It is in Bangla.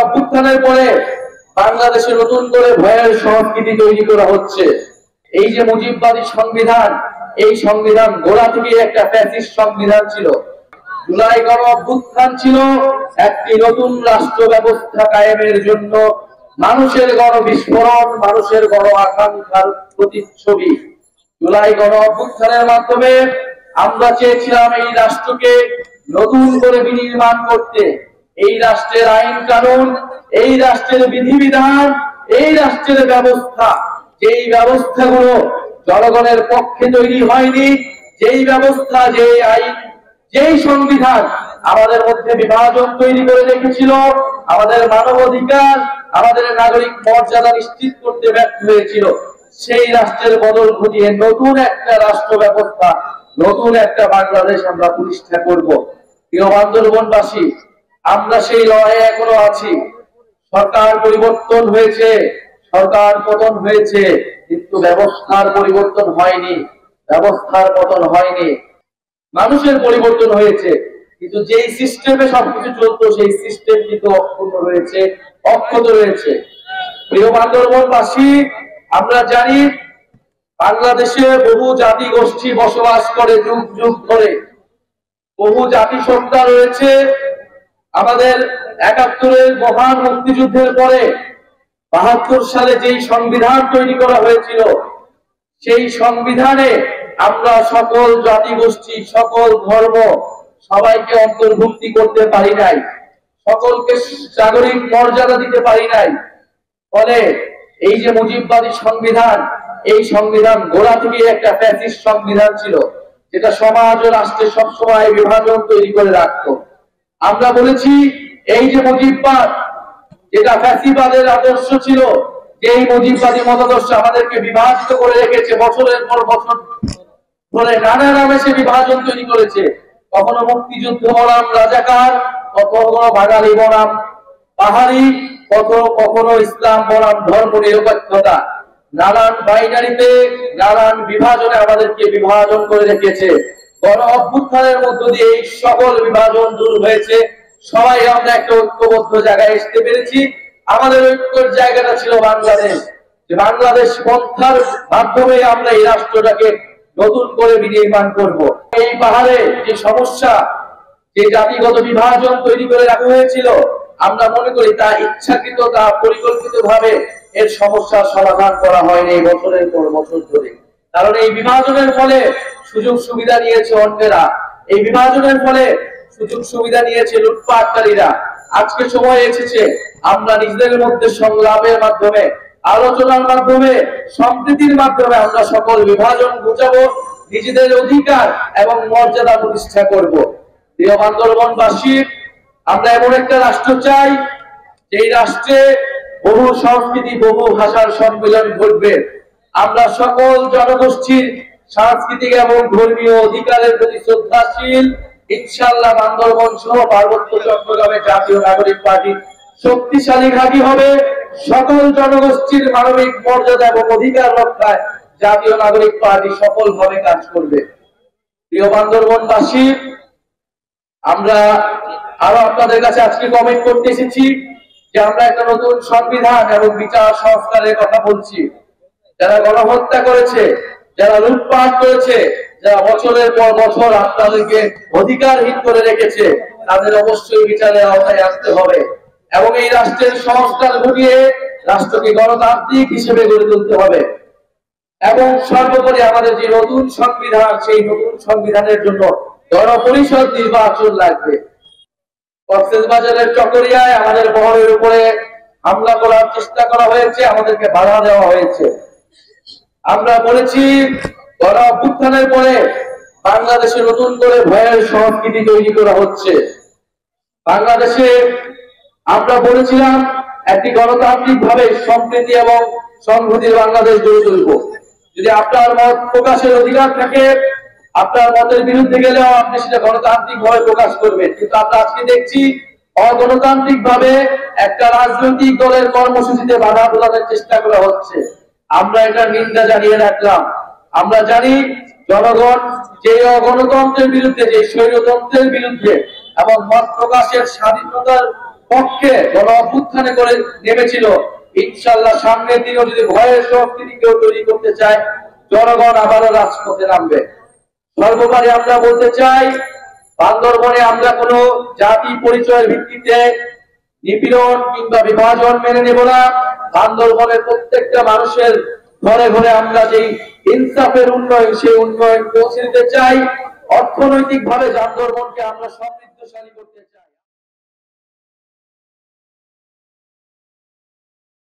অভ্যুত্থানের পরে বাংলাদেশে নতুন করে ভয়ের সংস্কৃতি তৈরি করা হচ্ছে। এই যে মুজিববাদী সংবিধান, এই সংবিধান গোড়া থেকে একটা ফ্যাসিস্ট সংবিধান ছিল। জুলাই গণ অভ্যুত্থান ছিল একটি নতুন রাষ্ট্র ব্যবস্থা কায়েমের জন্য মানুষের গণ বিস্ফোরণ, মানুষের গণ আকাঙ্ক্ষার প্রতিচ্ছবি। জুলাই গণ অভ্যুত্থানের মাধ্যমে আমরা চেয়েছিলাম এই রাষ্ট্রকে নতুন করে বিনির্মাণ করতে। এই রাষ্ট্রের আইন কানুন, এই রাষ্ট্রের বিধিবিধান, এই রাষ্ট্রের ব্যবস্থা, যেই ব্যবস্থাগুলো জনগণের পক্ষে তৈরি হয়নি, যেই ব্যবস্থা, যেই আইন, যেই সংবিধান আমাদের মধ্যে বিভাজন তৈরি করে রেখেছিল, আমাদের মানবাধিকার, আমাদের নাগরিক মর্যাদা নিশ্চিত করতে ব্যর্থ হয়েছিল, সেই রাষ্ট্রের বদল ঘটিয়ে নতুন একটা রাষ্ট্র ব্যবস্থা, নতুন একটা বাংলাদেশ আমরা প্রতিষ্ঠা করব। প্রিয় বান্দরবনবাসী, আমরা সেই লড়াইয়ে এখনো আছি। সরকার পরিবর্তন হয়েছে, সরকার পতন হয়েছে, কিন্তু ব্যবস্থার পরিবর্তন হয়নি, ব্যবস্থার পতন হয়নি। মানুষের পরিবর্তন হয়েছে, কিন্তু যেই সিস্টেমে সবকিছু চলতো সেই সিস্টেম কিন্তু অক্ষুণ্ণ রয়েছে, অক্ষত রয়েছে। প্রিয় বান্দরবনবাসী, আমরা জানি বাংলাদেশে বহু জাতি গোষ্ঠী বসবাস করে যুগ যুগ ধরে, বহু জাতিসত্তা রয়েছে। আমাদের ৭১-এর মহান মুক্তিযুদ্ধের পরে ৭২ সালে যেই সংবিধান তৈরি করা হয়েছিল, সেই সংবিধানে আমরা সকল জাতিগোষ্ঠী, সকল ধর্ম, সবাইকে অন্তর্ভুক্তি করতে পারি নাই, সকলকে নাগরিক মর্যাদা দিতে পারি নাই। ফলে এই যে মুজিববাদী সংবিধান, এই সংবিধান গোড়া থেকে একটা ফ্যাসিস্ট সংবিধান ছিল, যেটা সমাজ ও রাষ্ট্রে সবসময় বিভাজন তৈরি করে রাখতো। আমরা বলেছি এই যে মুজিববাদ, যেটা ফ্যাসিবাদের আদর্শ ছিল, যে এই মুজিববাদী মতাদর্শ আমাদেরকে বিভাজিত করে রেখেছে, বছরের পর বছর ধরে নানা নামে সে বিভাজন তৈরি করেছে। কখনো মুক্তিযুদ্ধ বনাম রাজাকার, কখনো বাঙালি বনাম পাহাড়ি, কখনো ইসলাম বনাম ধর্ম নিরপেক্ষতা, নানান বাইনারিতে, নানান বিভাজনে আমাদেরকে বিভাজন করে রেখেছে। গণ অভ্যুত্থানের মধ্য দিয়ে এই সকল বিভাজন দূর হয়েছে। সবাই আমরা একটা ঐক্যবদ্ধ জায়গায় আসতে পেরেছি। আমাদের ঐক্যের জায়গাটা ছিল বাংলাদেশ। বাংলাদেশ পন্থার মাধ্যমে আমরা এই রাষ্ট্রটাকে নতুন করে বিনির্মাণ করব। এই পাহাড়ে যে সমস্যা, যে জাতিগত বিভাজন তৈরি করে রাখা হয়েছিল, আমরা মনে করি তা ইচ্ছাকৃত, তা পরিকল্পিত ভাবে এর সমস্যার সমাধান করা হয়নি বছরের পর বছর ধরে। কারণ এই বিভাজনের ফলে সুযোগ সুবিধা নিয়েছে অন্যেরা, এই বিভাজনের ফলে সুযোগ সুবিধা নিয়েছে লুটপাটকারীরা। আজকে সময় এসেছে আমরা নিজেদের মধ্যে সংলাপের মাধ্যমে, আলোচনার মাধ্যমে, সম্প্রীতির মাধ্যমে আমরা সকল বিভাজন ঘুচাবো, নিজেদের অধিকার এবং মর্যাদা প্রতিষ্ঠা করব। প্রিয় বান্দরবনবাসী, আমরা এমন একটা রাষ্ট্র চাই, যেই রাষ্ট্রে বহু সংস্কৃতি, বহু ভাষার সম্মিলন ঘটবে। আমরা সকল জনগোষ্ঠীর সাংস্কৃতিক এবং ধর্মীয় অধিকারের প্রতি শ্রদ্ধাশীল। ইনশাআল্লাহ বান্দরবন সহ পার্বত্য চট্টগ্রামে জাতীয় নাগরিক পার্টি শক্তিশালী ঘাঁটি হবে। সকল জনগোষ্ঠীর মানবিক মর্যাদা এবং অধিকার রক্ষায় জাতীয় নাগরিক পার্টি সফলভাবে কাজ করবে। প্রিয় বান্দরবনবাসী, আমরা আরো আপনাদের কাছে আজকে কমেন্ট করতে এসেছি যে আমরা একটা নতুন সংবিধান এবং বিচার সংস্কারের কথা বলছি। যারা গণহত্যা করেছে, যারা লুটপাট করেছে, যারা বছরের পর বছর আপনাদেরকে অধিকারহীন করে রেখেছে, তাদের অবশ্যই বিচারের আওতায় আসতে হবে এবং এই রাষ্ট্রের সংস্কার ঘটিয়ে রাষ্ট্রকে গণতান্ত্রিক হিসেবে গড়ে তুলতে হবে। এবং সর্বোপরি আমাদের যে নতুন সংবিধান, সেই নতুন সংবিধানের জন্য গণপরিষদ নির্বাচন লাগবে। কক্সবাজারের চকরিয়ায় আমাদের বহরের উপরে হামলা করার চেষ্টা করা হয়েছে, আমাদেরকে বাধা দেওয়া হয়েছে। আমরা বলেছি গণ অভ্যুত্থানের পরে বাংলাদেশে নতুন করে ভয়ের সংস্কৃতি তৈরি করা হচ্ছে। বাংলাদেশে আমরা বলেছিলাম একটি গণতান্ত্রিক ভাবে সম্প্রীতি এবং সংহতির বাংলাদেশ গড়ে তুলব। যদি আপনার মত প্রকাশের অধিকার থাকে, আপনার মতের বিরুদ্ধে গেলেও আপনি সেটা গণতান্ত্রিক ভাবে প্রকাশ করবেন, কিন্তু আমরা আজকে দেখছি অগণতান্ত্রিক ভাবে একটা রাজনৈতিক দলের কর্মসূচিতে বাধা প্রদানের চেষ্টা করা হচ্ছে। আমরা এটা নিন্দা জানিয়ে রাখলাম। আমরা জানি জনগণ যে অগণতন্ত্রের বিরুদ্ধে, যে স্বৈরতন্ত্রের বিরুদ্ধে এবং মত প্রকাশের স্বাধীনতার পক্ষে গণ অভ্যুত্থানে করে নেমেছিল, ইনশাআল্লাহ সামনের দিনেও যদি ভয়ের সংস্কৃতি কেউ তৈরি করতে চায়, জনগণ আবারও রাজপথে নামবে। সর্বোপরি আমরা বলতে চাই, বান্দরবনে আমরা কোনো জাতি পরিচয়ের ভিত্তিতে নিপীড়ন কিংবা বিভাজন মেনে নেব না। বান্দরবনের প্রত্যেকটা মানুষের ঘরে ঘরে আমরা যেই ইনসাফের উন্নয়ন, সেই উন্নয়ন পৌঁছে দিতে চাই। অর্থনৈতিক ভাবে বান্দরবনকে আমরা সমৃদ্ধশালী করতে চাই।